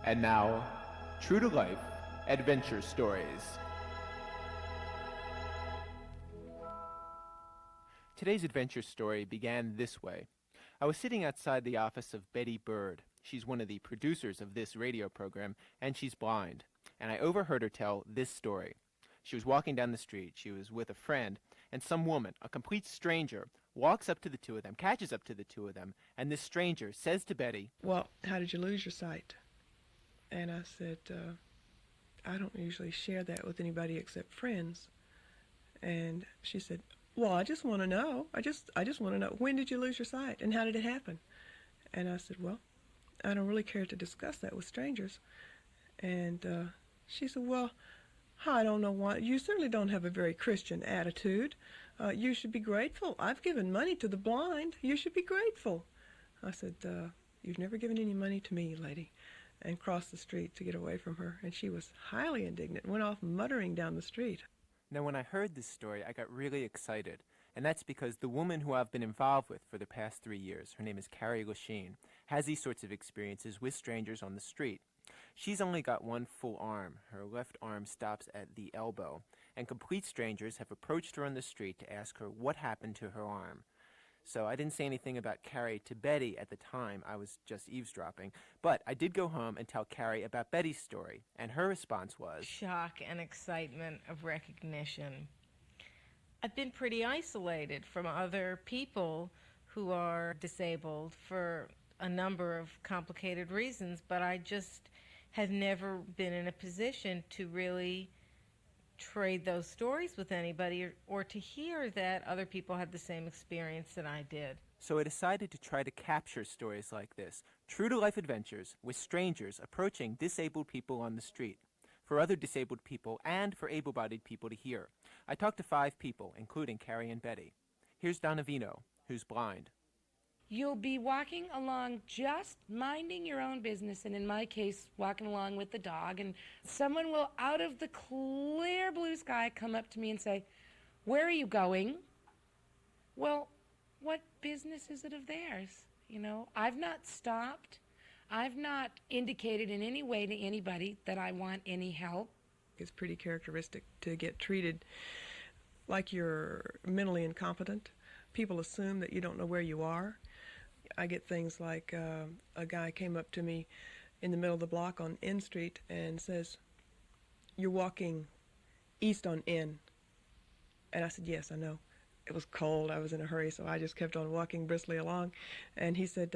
And now, true to life adventure stories. Today's adventure story began this way. I was sitting outside the office of Betty Bird. She's one of the producers of this radio program, and she's blind. And I overheard her tell this story. She was walking down the street. She was with a friend, and some woman, a complete stranger, walks up to the two of them, catches up to the two of them, and this stranger says to Betty, "Well, how did you lose your sight?" And I said, "I don't usually share that with anybody except friends." And she said, "Well, I just want to know. I just want to know, when did you lose your sight and how did it happen?" And I said, "Well, I don't really care to discuss that with strangers." And she said, "Well, I don't know why. You certainly don't have a very Christian attitude. You should be grateful. I've given money to the blind. You should be grateful." I said, "You've never given any money to me, lady," and crossed the street to get away from her. And she was highly indignant and went off muttering down the street. Now, when I heard this story, I got really excited, and that's because the woman who I've been involved with for the past 3 years, her name is Carrie Lachine, has these sorts of experiences with strangers on the street. She's only got one full arm. Her left arm stops at the elbow, and complete strangers have approached her on the street to ask her what happened to her arm. So I didn't say anything about Carrie to Betty at the time. I was just eavesdropping. But I did go home and tell Carrie about Betty's story, and her response was shock and excitement of recognition. I've been pretty isolated from other people who are disabled for a number of complicated reasons, but I just have never been in a position to really trade those stories with anybody or to hear that other people had the same experience that I did. So I decided to try to capture stories like this, true-to-life adventures with strangers approaching disabled people on the street, for other disabled people and for able-bodied people to hear. I talked to 5 people, including Carrie and Betty. Here's Donna Vino, who's blind. You'll be walking along just minding your own business, and in my case, walking along with the dog, and someone will, out of the clear blue sky, come up to me and say, "Where are you going?" Well, what business is it of theirs? You know, I've not stopped. I've not indicated in any way to anybody that I want any help. It's pretty characteristic to get treated like you're mentally incompetent. People assume that you don't know where you are. I get things like a guy came up to me in the middle of the block on N Street and says, "You're walking east on N." And I said, "Yes, I know." It was cold. I was in a hurry, so I just kept on walking briskly along. And he said,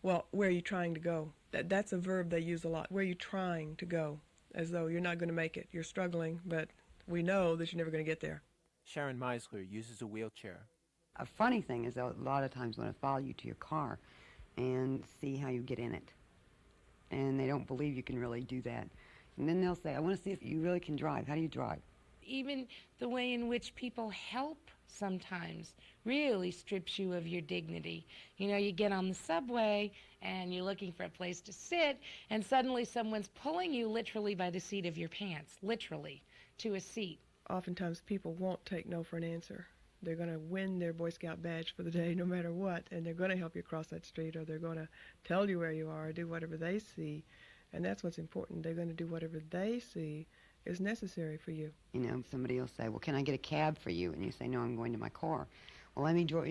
"Well, where are you trying to go?" That's a verb they use a lot. Where are you trying to go? As though you're not going to make it. You're struggling, but we know that you're never going to get there. Sharon Meisler uses a wheelchair. A funny thing is, though, a lot of times when I follow you to your car and see how you get in it, and they don't believe you can really do that. And then they'll say, "I want to see if you really can drive. How do you drive?" Even the way in which people help sometimes really strips you of your dignity. You know, you get on the subway and you're looking for a place to sit, and suddenly someone's pulling you literally by the seat of your pants, literally, to a seat. Oftentimes people won't take no for an answer. They're going to win their Boy Scout badge for the day no matter what, and they're going to help you cross that street, or they're going to tell you where you are, or do whatever they see. And that's what's important. They're going to do whatever they see is necessary for you. You know, somebody will say, "Well, can I get a cab for you?" And you say, "No, I'm going to my car." "Well, let me go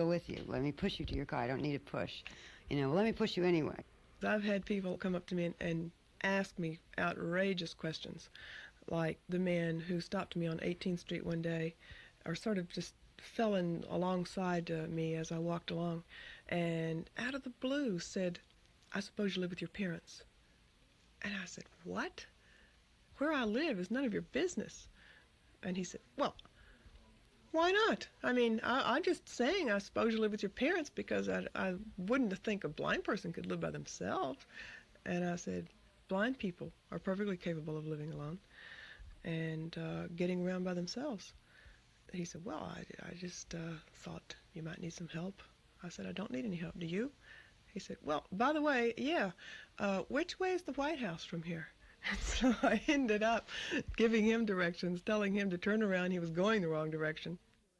with you. Let me push you to your car. I don't need a push." "Well, let me push you anyway." I've had people come up to me and ask me outrageous questions, like the man who stopped me on 18th Street one day, or sort of just fell in alongside me as I walked along, and out of the blue said, "I suppose you live with your parents." And I said, "What? Where I live is none of your business." And he said, "Well, why not? I mean, I'm just saying I suppose you live with your parents because I wouldn't think a blind person could live by themselves." And I said, "Blind people are perfectly capable of living alone and getting around by themselves." He said, "Well, I just thought you might need some help." I said, "I don't need any help. Do you?" He said, "Well, by the way, yeah, which way is the White House from here?" And so I ended up giving him directions, telling him to turn around. He was going the wrong direction.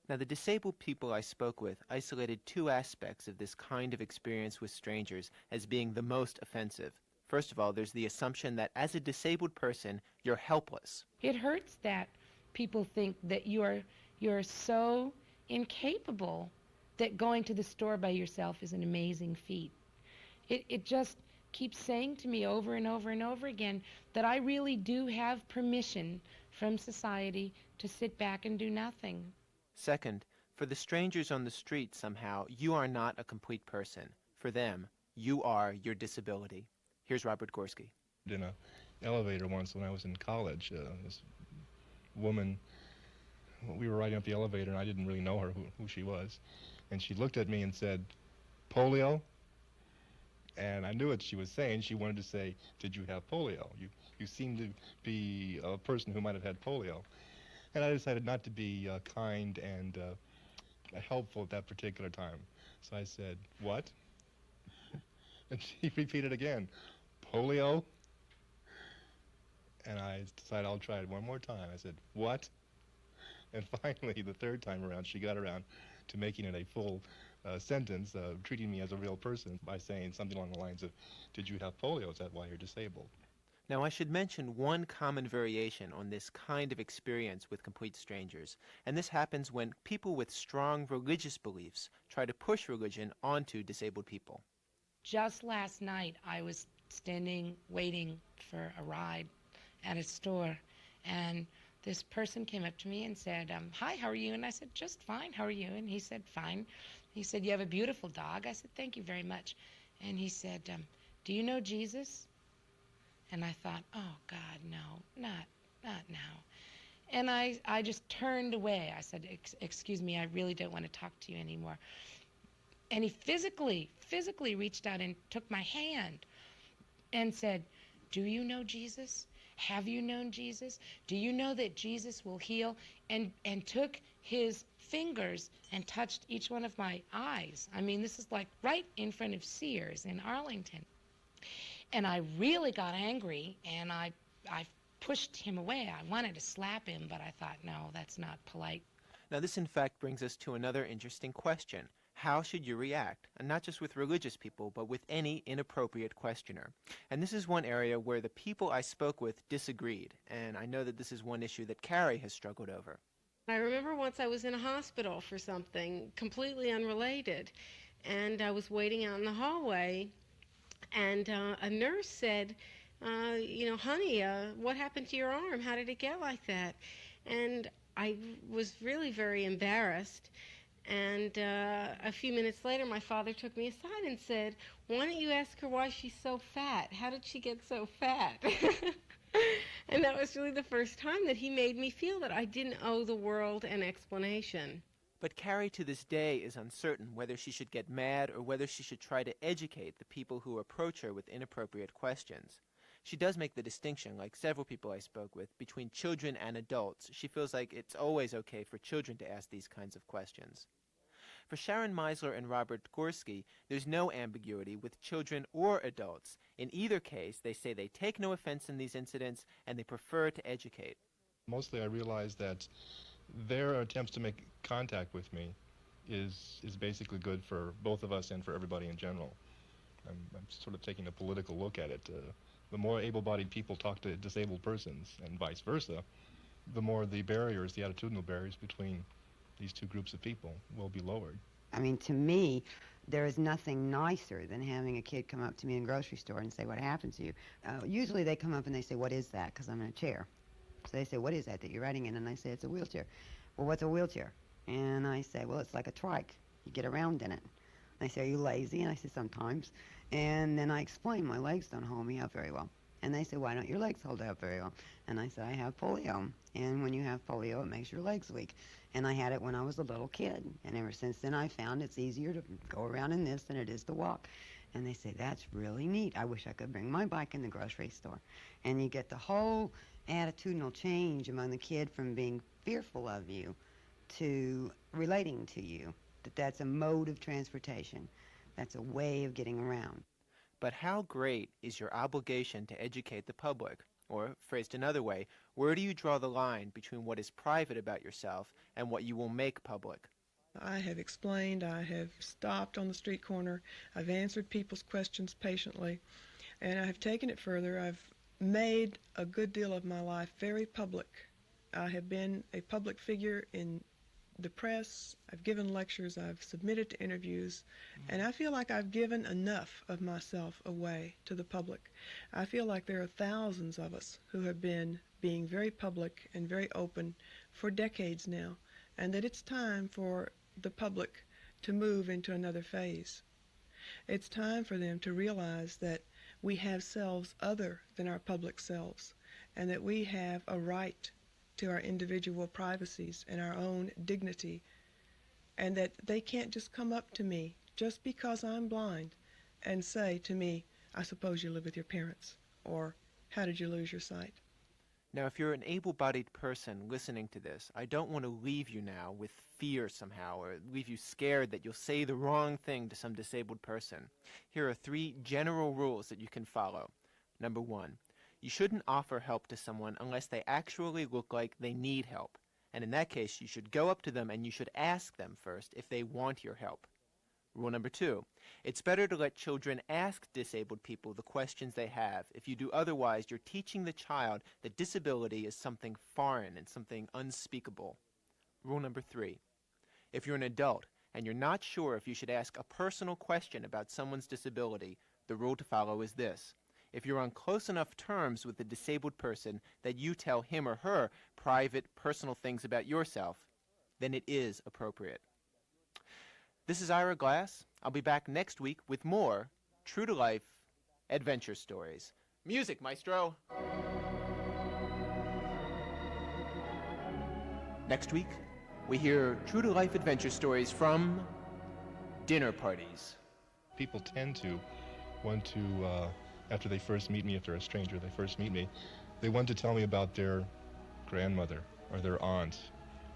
Now, the disabled people I spoke with isolated 2 aspects of this kind of experience with strangers as being the most offensive. First of all, there's the assumption that as a disabled person, you're helpless. It hurts that people think that you're so incapable that going to the store by yourself is an amazing feat. It just keeps saying to me over and over and over again that I really do have permission from society to sit back and do nothing. Second, for the strangers on the street, somehow, you are not a complete person. For them, you are your disability. Here's Robert Gorski. In an elevator once when I was in college, this woman, we were riding up the elevator and I didn't really know her, who she was, and she looked at me and said, "Polio?" And I knew what she was saying. She wanted to say, "Did you have polio? You seem to be a person who might have had polio." And I decided not to be kind and helpful at that particular time. So I said, "What?" And she repeated again, "Polio?" And I decided I'll try it one more time. I said, "What?" And finally, the third time around, she got around to making it a full sentence, treating me as a real person by saying something along the lines of, "Did you have polio? Is that why you're disabled?" Now, I should mention one common variation on this kind of experience with complete strangers, and this happens when people with strong religious beliefs try to push religion onto disabled people. Just last night, I was standing waiting for a ride at a store, and this person came up to me and said, "Hi, how are you?" And I said, "Just fine, how are you?" And he said, "Fine." He said, "You have a beautiful dog." I said, "Thank you very much." And he said, "Do you know Jesus?" And I thought, oh, God, no, not now. And I just turned away. I said, "Excuse me, I really don't want to talk to you anymore." And he physically reached out and took my hand and said, "Do you know Jesus? Have you known Jesus? Do you know that Jesus will heal?" And took his fingers and touched each one of my eyes. I mean, this is like right in front of Sears in Arlington. And I really got angry, and I pushed him away. I wanted to slap him, but I thought, no, that's not polite. Now, this in fact brings us to another interesting question. How should you react? And not just with religious people, but with any inappropriate questioner. And this is one area where the people I spoke with disagreed, and I know that this is one issue that Carrie has struggled over. I remember once I was in a hospital for something completely unrelated, and I was waiting out in the hallway, and a nurse said, "Honey, what happened to your arm? How did it get like that?" And I was really very embarrassed. And a few minutes later, my father took me aside and said, "Why don't you ask her why she's so fat? How did she get so fat?" And that was really the first time that he made me feel that I didn't owe the world an explanation. But Carrie to this day is uncertain whether she should get mad or whether she should try to educate the people who approach her with inappropriate questions. She does make the distinction, like several people I spoke with, between children and adults. She feels like it's always okay for children to ask these kinds of questions. For Sharon Meisler and Robert Gorski, there's no ambiguity with children or adults. In either case, they say they take no offense in these incidents and they prefer to educate. Mostly I realized that their attempts to make contact with me is basically good for both of us and for everybody in general. I'm sort of taking a political look at it. The more able-bodied people talk to disabled persons and vice versa, the more the barriers, the attitudinal barriers between these two groups of people will be lowered. I mean, to me, there is nothing nicer than having a kid come up to me in a grocery store and say, "What happened to you?" Usually they come up and they say, "What is that?" Because I'm in a chair. So they say, "What is that you're riding in?" And I say, "It's a wheelchair." "Well, what's a wheelchair?" And I say, "Well, it's like a trike. You get around in it." They say, "Are you lazy?" And I say, "Sometimes." And then I explain, my legs don't hold me up very well. And they say, "Why don't your legs hold up very well?" And I say, "I have polio. And when you have polio, it makes your legs weak. And I had it when I was a little kid. And ever since then, I found it's easier to go around in this than it is to walk." And they say, "That's really neat. I wish I could bring my bike in the grocery store." And you get the whole attitudinal change among the kid from being fearful of you to relating to you, that's a mode of transportation. That's a way of getting around. But how great is your obligation to educate the public? Or, phrased another way, where do you draw the line between what is private about yourself and what you will make public? I have explained, I have stopped on the street corner, I've answered people's questions patiently, And I have taken it further. I've made a good deal of my life very public. I have been a public figure in the press. I've given lectures. I've submitted to interviews. And I feel like I've given enough of myself away to the public. I feel like there are thousands of us who have been being very public and very open for decades now, and that it's time for the public to move into another phase. It's time for them to realize that we have selves other than our public selves, and that we have a right to our individual privacies and our own dignity, and that they can't just come up to me just because I'm blind and say to me, I suppose you live with your parents, or how did you lose your sight? Now, if you're an able-bodied person listening to this, I don't want to leave you now with fear somehow, or leave you scared that you'll say the wrong thing to some disabled person. Here are 3 general rules that you can follow. Number 1, you shouldn't offer help to someone unless they actually look like they need help. And in that case, you should go up to them and you should ask them first if they want your help. Rule number 2, it's better to let children ask disabled people the questions they have. If you do otherwise, you're teaching the child that disability is something foreign and something unspeakable. Rule number 3, if you're an adult and you're not sure if you should ask a personal question about someone's disability, the rule to follow is this. If you're on close enough terms with the disabled person that you tell him or her private, personal things about yourself, then it is appropriate. This is Ira Glass. I'll be back next week with more true-to-life adventure stories. Music, maestro! Next week, we hear true-to-life adventure stories from dinner parties. People tend to want to, after they first meet me, if they're a stranger, they first meet me, they want to tell me about their grandmother or their aunt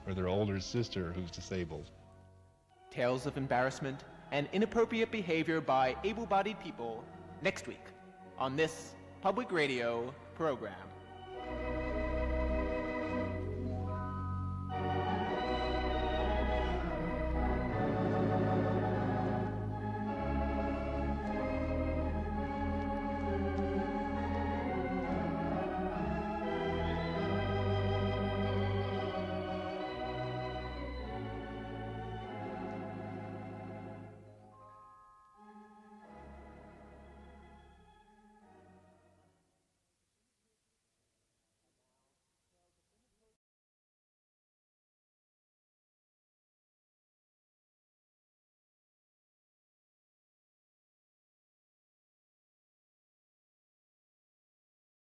or their older sister who's disabled. Tales of embarrassment and inappropriate behavior by able-bodied people next week on this public radio program.